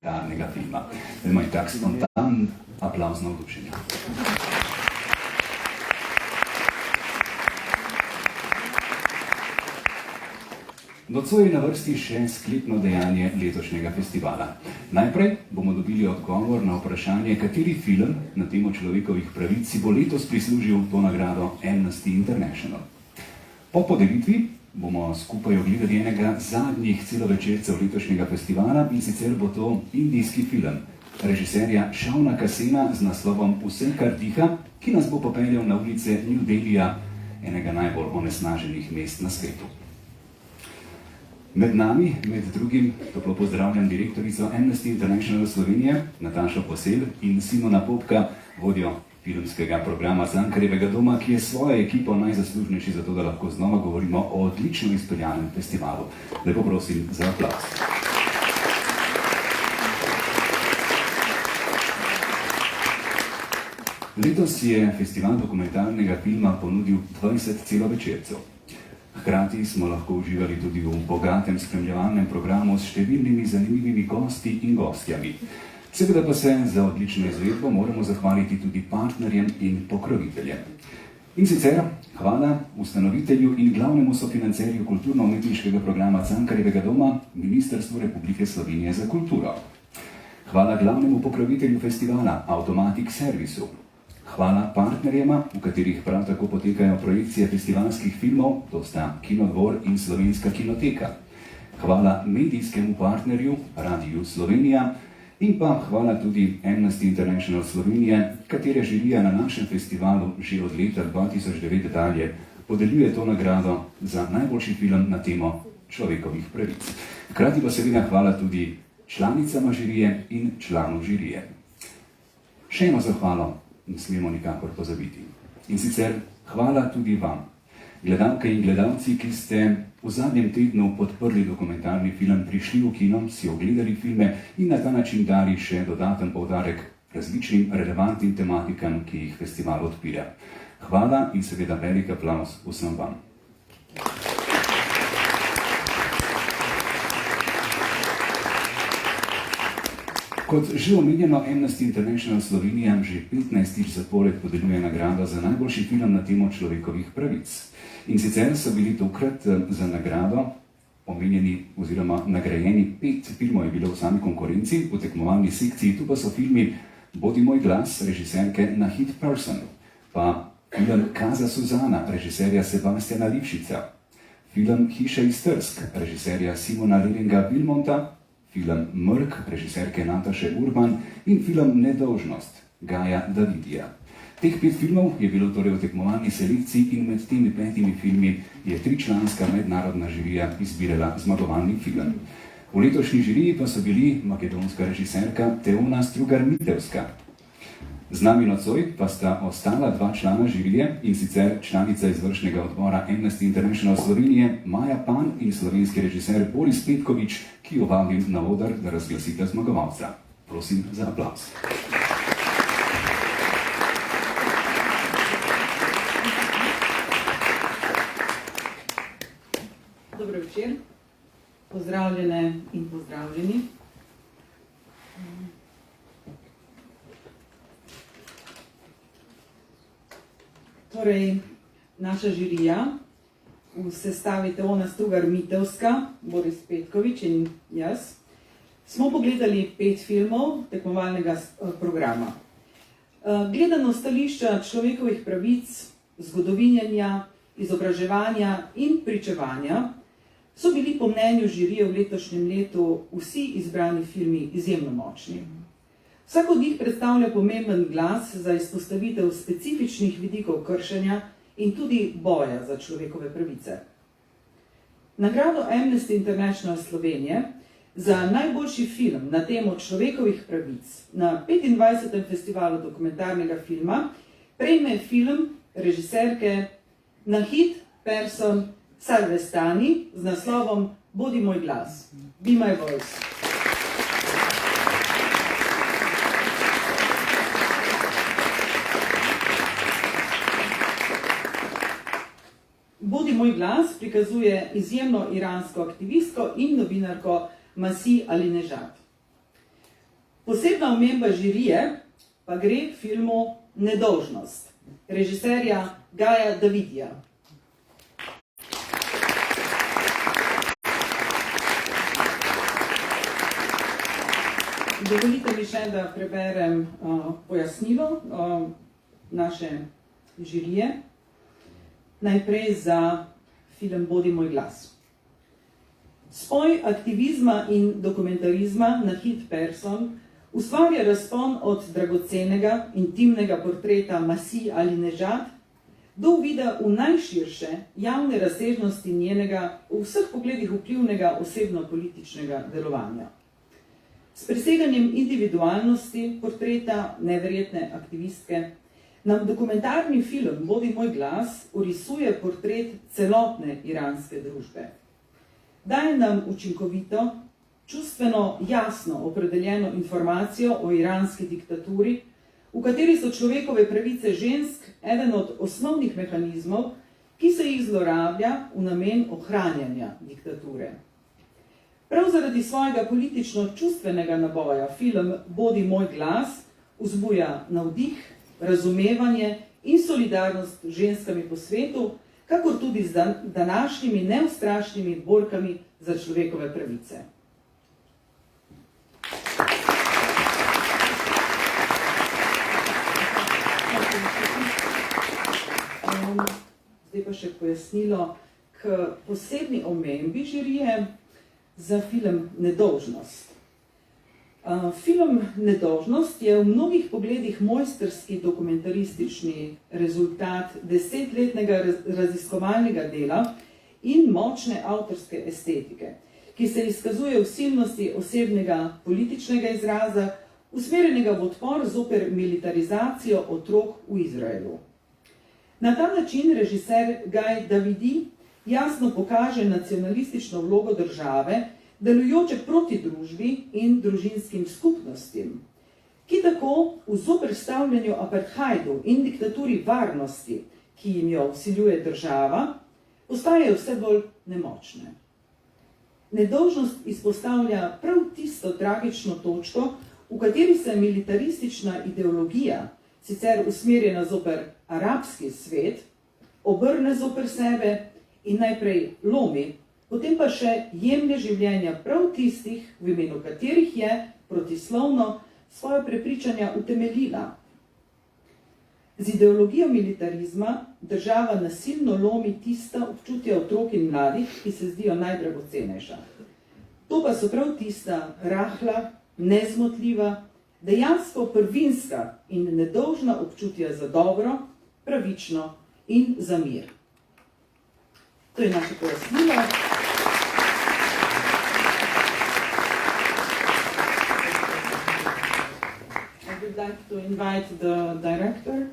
dokumentarnega filma. Dajmo in tak spontan aplavz navdušenja. Nocoj je na vrsti še sklepno dejanje letošnjega festivala. Najprej bomo dobili odgovor na vprašanje, kateri film na temo človekovih pravic si bo letos prislužil to nagrado Amnesty International. Po podelitvi bomo skupaj ogledali enega zadnjih celovečercev letošnjega festivala, in sicer bo to indijski film režiserja Šavna Kasena z naslovom Vse, kar diha, ki nas bo popeljal na ulice New Delhija, enega najbolj onesnaženih mest na svetu. Med nami, med drugim, toplo pozdravljam direktorico Amnesty International Slovenije, Natašo Posel, in Simona Popka, vodjo filmskega programa Cankarjevega doma, ki je svojo ekipo najzaslužnejši za to, da lahko znova govorimo o odlično izpeljanem festivalu. Lepo prosim za aplavz. Letos je festival dokumentarnega filma ponudil 20 celovečercev. Hkrati smo lahko uživali tudi v bogatem spremljevalnem programu s številnimi zanimivimi gosti in gostjami. Seveda pa se za odlično izvedbo moramo zahvaliti tudi partnerjem in pokroviteljem. In sicer hvala ustanovitelju in glavnemu sofinancerju kulturno-umetniškega programa Cankarjevega doma, Ministrstvu Republike Slovenije za kulturo. Hvala glavnemu pokrovitelju festivala, Automatic Servisu. Hvala partnerjema, v katerih prav tako potekajo projekcije festivalskih filmov, to sta Kinodvor in Slovenska kinoteka. Hvala medijskemu partnerju, Radiju Slovenija, in pa hvala tudi Amnesty International Slovenije, katere žirija na našem festivalu že od leta 2009 dalje podeljuje to nagrado za najboljši film na temo človekovih pravic. Hkrati pa seveda hvala tudi članicama žirije in članov žirije. Še eno zahvalo ne smemo nikakor pozabiti. In sicer hvala tudi vam, gledalke in gledalci, ki ste v zadnjem tednu podprli dokumentarni film, prišli v kino, si ogledali filme in na ta način dali še dodaten poudarek različnim relevantnim tematikam, ki jih festival odpira. Hvala in seveda velik aplavz vsem vam. Kot že omenjeno, Amnesty International Slovenija že 15. zapored podeljuje nagrado za najboljši film na temo človekovih pravic. In sicer so bili tokrat za nagrado omenjeni oziroma nagrajeni 5 filmov je bilo v sami konkurenci, v tekmovalni sekciji. Tu pa so filmi Bodi moj glas, režiserke Nahid Persson, pa film Kaza Suzana, režiserja Sebastiana Lipšica, film Hiša iz Trsk, režiserja Simona Lelinga-Vilmonta, film Mrk, režiserke Nataše Urban in film Nedolžnost, Gaja Davidija. Teh 5 filmov je bilo torej v tekmovalni selekciji in med temi 5 filmi je 3-članska mednarodna žirija izbirala zmagovalni film. V letošnji žiriji pa so bili makedonska režiserka Teona Strugar-Mitevska. Z nami nocoj pa sta ostala 2 člana žirije, in sicer članica izvršnega odbora Amnesty International Slovenije Maja Pan in slovenski režiser Boris Petkovič, ki jo vabim na oder, da razglasita zmagovalca. Prosim za aplavz. Dobro večer, pozdravljene in pozdravljeni. Torej, naša žirija v sestavi Teona Strugar-Mitevska, Boris Petkovič in jaz, smo pogledali 5 filmov tekmovalnega programa. Gledano stališča človekovih pravic, zgodovinjenja, izobraževanja in pričevanja so bili po mnenju žirije v letošnjem letu vsi izbrani filmi izjemno močni. Vsak od njih predstavlja pomemben glas za izpostavitev specifičnih vidikov kršenja in tudi boja za človekove pravice. Nagrado Amnesty International Slovenije za najboljši film na temo človekovih pravic na 25. festivalu dokumentarnega filma prejme film režiserke Nahid Persson Sarvestani z naslovom Bodi moj glas, Be my voice. Bodi moj glas prikazuje izjemno iransko aktivistko in novinarko Masih Alinejad. Posebna omemba žirije pa gre filmu Nedolžnost, režiserja Gaja Davidija. Dovolite mi še, da preberem pojasnilo naše žirije. Najprej za film Bodi moj glas. Spoj aktivizma in dokumentarizma na hit person ustvarja razpon od dragocenega, intimnega portreta Masi ali Nežad do uvida v najširše javne razsežnosti njenega v vseh pogledih vplivnega osebno-političnega delovanja. S preseganjem individualnosti portreta neverjetne aktivistke nam dokumentarni film Bodi moj glas orisuje portret celotne iranske družbe. Daje nam učinkovito, čustveno jasno opredeljeno informacijo o iranski diktaturi, v kateri so človekove pravice žensk eden od osnovnih mehanizmov, ki se jih zlorablja v namen ohranjanja diktature. Prav zaradi svojega politično-čustvenega naboja film Bodi moj glas vzbuja navdih, razumevanje in solidarnost z ženskami po svetu, kakor tudi z današnjimi neustrašnimi borkami za človekove pravice. Zdaj pa še pojasnilo k posebni omembi žirije za film Nedolžnost. Film Nedolžnost je v mnogih pogledih mojstrski dokumentaristični rezultat 10-letnega raziskovalnega dela in močne avtorske estetike, ki se izkazuje v silnosti osebnega političnega izraza, usmerjenega v odpor zoper militarizacijo otrok v Izraelu. Na ta način režiser Gaj Davidi jasno pokaže nacionalistično vlogo države, delujoče proti družbi in družinskim skupnostim, ki tako v zoperstavljanju apartheidu in diktaturi varnosti, ki jim jo vsiljuje država, postajajo vse bolj nemočne. Nedolžnost izpostavlja prav tisto tragično točko, v kateri se militaristična ideologija, sicer usmerjena zoper arabski svet, obrne zoper sebe in najprej lomi, potem pa še jemlje življenja prav tistih, v imenu katerih je protislovno svoje prepričanja utemeljila. Z ideologijo militarizma država nasilno lomi tista občutja otrok in mladih, ki se zdijo najdragocenejša. To pa so prav tista rahla, nezmotljiva, dejansko prvinska in nedolžna občutja za dobro, pravično in za mir. To je naše pojasnilo. I would like to invite the director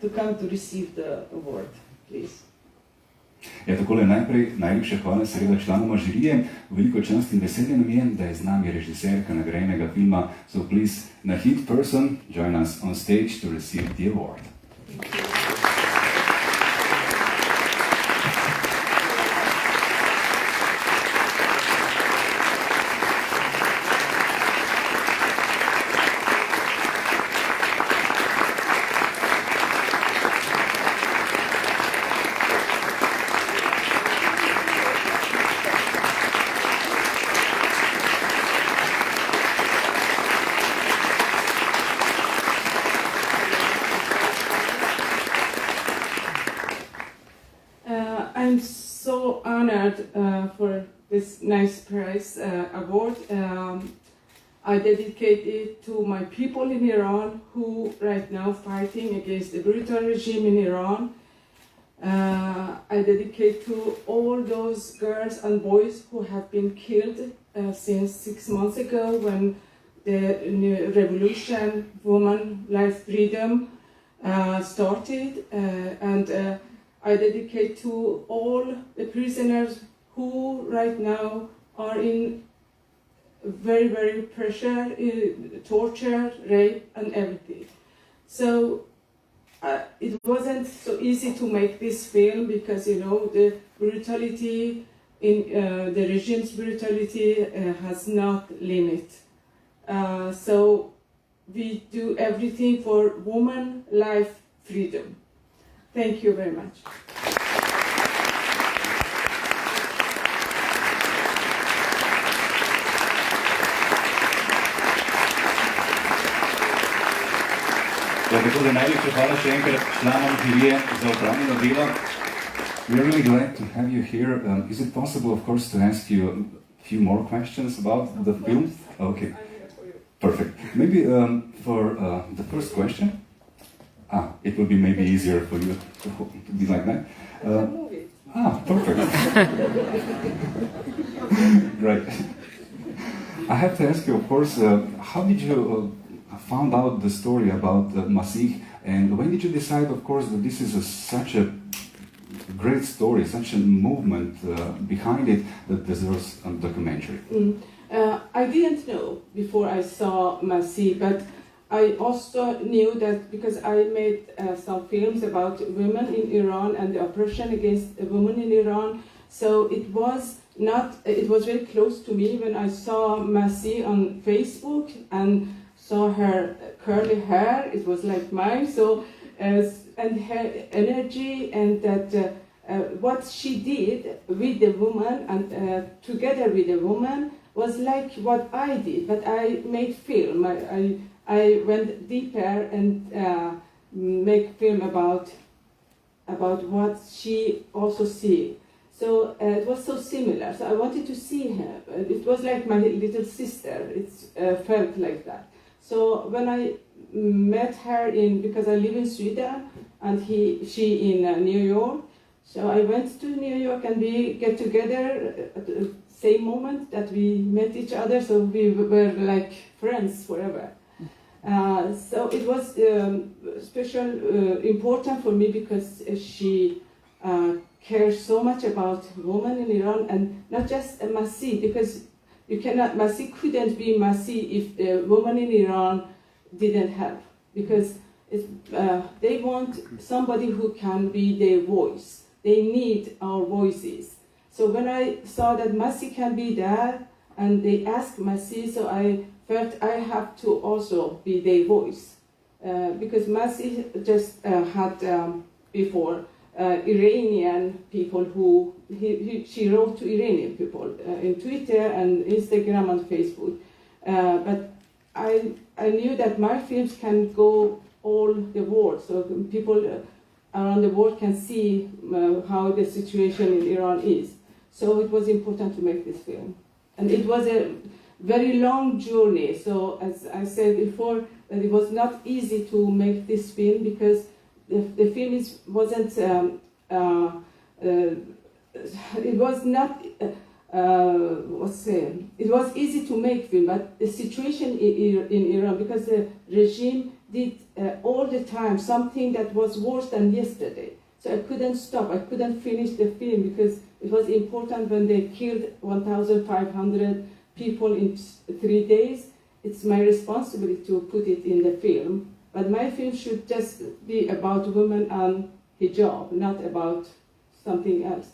to come to receive the award, please. Ja, takole najprej najlepša hvala seveda članoma žirije. Veliko čast in veselje nam je, da je z nami režiserka nagrajenega filma. So please, Nahid Person, join us on stage to receive the award. I'm so honored for this nice prize award. I dedicate it to my people in Iran who right now fighting against the brutal regime in Iran. I dedicate to all those girls and boys who have been killed since 6 months ago when the revolution, women, life, freedom started. I dedicate to all the prisoners who right now are in very, very pressure, torture, rape, and everything. So it wasn't so easy to make this film because, you know, the brutality in the regime's brutality has not limit. So we do everything for woman, life, freedom. Thank you very much. Ja, tako da najlepša hvala še enkrat članom žirije za opravljeno delo. We are really glad to have you here. Is it possible, of course, to ask you a few more questions about the film? Okay, perfect. Maybe for the first question, it will be maybe easier for you to be like that. Perfect. Great. I have to ask you, of course, how did you found out the story about Masih, and when did you decide, of course, that this is such a great story, such a movement behind it that deserves a documentary? I didn't know before I saw Masih, but I also knew that because I made some films about women in Iran and the oppression against women in Iran, so it was very close to me when I saw Masih on Facebook and saw her curly hair. It was like mine. So and her energy and that what she did with the woman and together with the woman was like what I did. But I made film. I went deeper and make film about what she also see. So it was so similar. So I wanted to see her. It was like my little sister. It felt like that. So when I met her because I live in Sweden and she in New York, so I went to New York and we get together at the same moment that we met each other. So we were like friends forever. So it was special, important for me because she cares so much about women in Iran and not just Masih, because Masih couldn't be Masih if the women in Iran didn't help, because they want somebody who can be their voice. They need our voices. So when I saw that Masih can be there, and they asked Masih, so I felt I have to also be their voice, because Masih just had before Iranian people who she wrote to Iranian people in Twitter and Instagram and Facebook, but I knew that my films can go all the world, so people around the world can see how the situation in Iran is. So it was important to make this film, and it was a very long journey. So as I said before, that it was not easy to make this film because the film wasn't. It was not. It was easy to make film, but the situation in Iran, because the regime did all the time something that was worse than yesterday. So I couldn't stop. I couldn't finish the film because it was important when they killed 1,500 people in 3 days. It's my responsibility to put it in the film. But my film should just be about women and hijab, not about something else.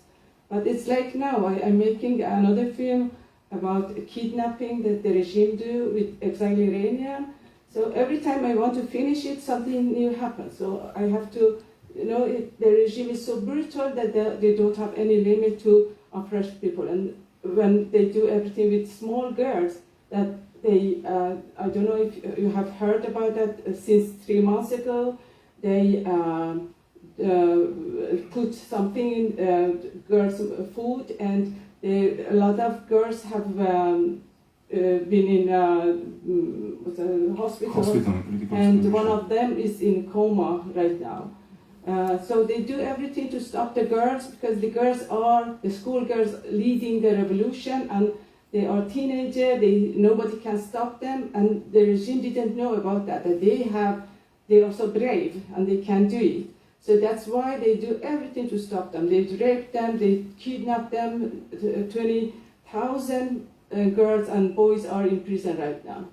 But it's like now, I'm making another film about kidnapping that the regime do with exiled Iranian. So every time I want to finish it, something new happens. So I have to, the regime is so brutal that they don't have any limit to oppress people. And when they do everything with small girls, that they, I don't know if you have heard about that, since 3 months ago, they put something in girls' food, and a lot of girls have been in hospital, and one of them is in coma right now. So they do everything to stop the girls, because the girls are the school girls leading the revolution, and they are teenagers. Nobody can stop them, and the regime didn't know about that. That they are so brave and they can do it. So that's why they do everything to stop them. They rape them, they kidnap them. 20,000 girls and boys are in prison right now.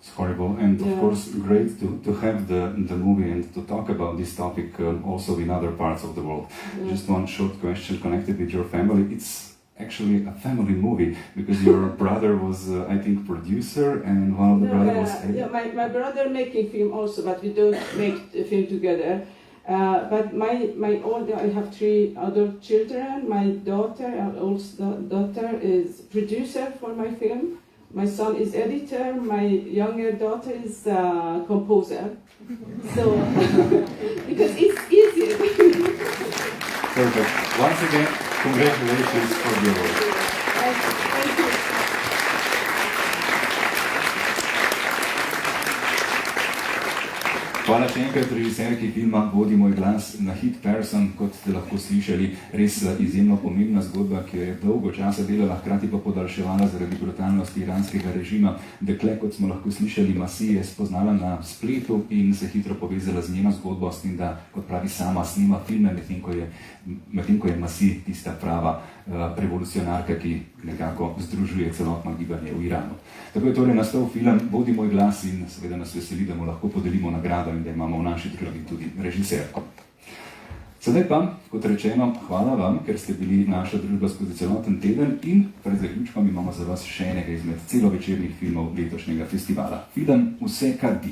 It's horrible, and of course great to have the movie and to talk about this topic also in other parts of the world. Just one short question connected with your family. It's actually a family movie because your brother was, I think, producer and one of the brothers was editor. Yeah, my brother making film also, but we don't make the film together. But I have 3 other children. My daughter, our oldest daughter, is producer for my film. My son is editor. My younger daughter is composer. So, because it's easier. Perfect. Once again, congratulations for your work. Thank you. Hvala še enkrat režiserki filma Vodi moj glas na Hit Person, kot ste lahko slišali, res izjemno pomembna zgodba, ki jo je dolgo časa delala, hkrati pa podaljševala zaradi brutalnosti iranskega režima. Dekle, kot smo lahko slišali, Masi je spoznala na spletu in se hitro povezala z njeno zgodbo, s tem, da, kot pravi sama, snima filme, medtem ko je Masi tista prava revolucionarka, ki nekako združuje celotno gibanje v Iranu. Tako je torej nastal film Vodi moj glas in seveda nas veseli, da mu lahko podelimo nagrado in da imamo v naši družbi tudi režiserko. Sedaj pa, kot rečeno, hvala vam, ker ste bili naša družba skozi celoten teden in pred zaključkom imamo za vas še enega izmed celovečernih filmov letošnjega festivala. Film Vse, kar di.